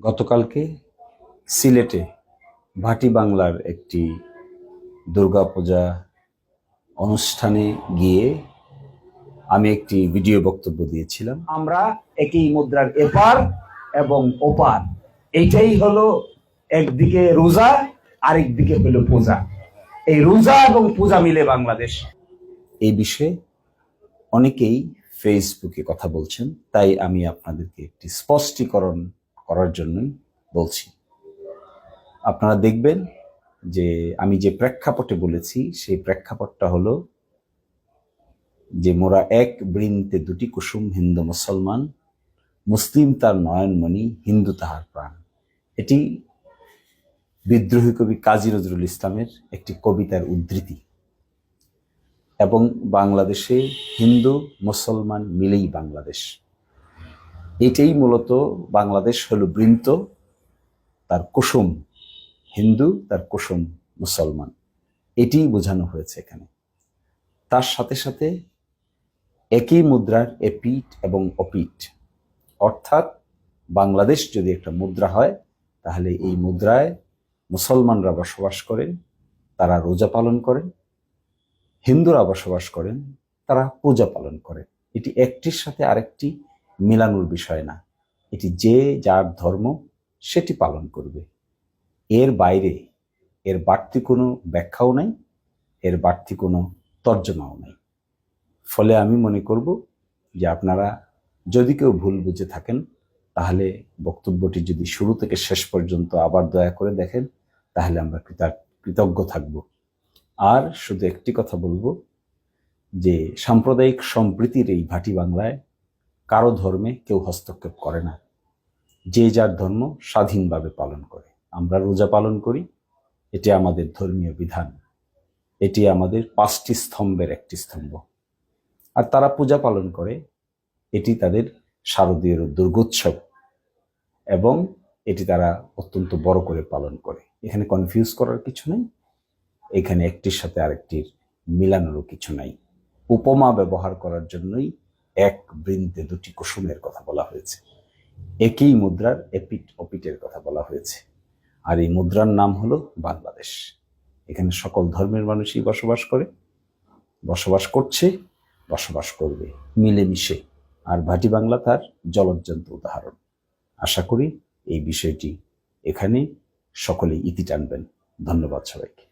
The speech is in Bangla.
গতকালকে সিলেটে ভাটি বাংলার একটি দুর্গাপূজা অনুষ্ঠানে গিয়ে আমি একটি ভিডিও বক্তব্য দিয়েছিলাম। আমরা একই মুদ্রার এপার এবং ওপার, এইটাই হলো একদিকে রোজা আরেকদিকে হলো পূজা। এই রোজা এবং পূজা মিলে বাংলাদেশ। এই বিষয়ে অনেকেই ফেসবুকে কথা বলছেন, তাই আমি আপনাদেরকে একটি স্পষ্টীকরণ করার জন্যই বলছি। আপনারা দেখবেন যে আমি যে প্রেক্ষাপটে বলেছি সেই প্রেক্ষাপটটা হলো যে মোরা এক বৃন্তে দুটি কুসুম, হিন্দু মুসলমান, মুসলিম তার নয়নমণি, হিন্দু তাহার প্রাণ। এটি বিদ্রোহী কবি কাজী নজরুল ইসলামের একটি কবিতার উদ্ধৃতি। এবং বাংলাদেশে হিন্দু মুসলমান মিলেই বাংলাদেশ। এটাই মূলত বাংলাদেশ হলো বৃন্ত, তার কুসুম হিন্দু, তার কুসুম মুসলমান, এটিই বোঝানো হয়েছে এখানে। তার সাথে সাথে একই মুদ্রার এপিঠ এবং অপিঠ, অর্থাৎ বাংলাদেশ যদি একটা মুদ্রা হয় তাহলে এই মুদ্রায় মুসলমানরা বসবাস করেন, তারা রোজা পালন করেন, হিন্দুরা বসবাস করেন, তারা পূজা পালন করেন। এটি একটির সাথে আরেকটি মিলানোর বিষয় না, এটি যে যার ধর্ম সেটি পালন করবে। এর বাইরে এর বাড়তি কোনো ব্যাখ্যাও নাই, এর বাড়তি কোনো তর্জমাও নাই। ফলে আমি মনে করব যে আপনারা যদি কেউ ভুল বুঝে থাকেন তাহলে বক্তব্যটি যদি শুরু থেকে শেষ পর্যন্ত আবার দয়া করে দেখেন তাহলে আমরা কৃতজ্ঞ থাকব। আর শুধু একটি কথা বলবো যে সাম্প্রদায়িক সম্প্রীতির এই ভাটি বাংলায় কারো ধর্মে কেউ হস্তক্ষেপ করে না, যে যার ধর্ম স্বাধীনভাবে পালন করে। আমরা রোজা পালন করি, এটি আমাদের ধর্মীয় বিধান, এটি আমাদের 5টি স্তম্ভের একটি স্তম্ভ। আর তারা পূজা পালন করে, এটি তাদের শারদীয় দুর্গোৎসব এবং এটি তারা অত্যন্ত বড় করে পালন করে। এখানে কনফিউজ করার কিছু নেই, এখানে একটির সাথে আরেকটির মিলানোরও কিছু নাই। উপমা ব্যবহার করার জন্যই এক বৃন্তে দুটি কুসুমের কথা বলা হয়েছে, একই মুদ্রার এপিঠ অপিঠের কথা বলা হয়েছে। আর এই মুদ্রার নাম হলো বাংলাদেশ। এখানে সকল ধর্মের মানুষই বসবাস করে, বসবাস করছে, বসবাস করবে মিলেমিশে। আর ভাটি বাংলা তার জ্বলজ্জন্ত উদাহরণ। আশা করি এই বিষয়টি এখানে সকলেই ইতি টানবেন। ধন্যবাদ সবাইকে।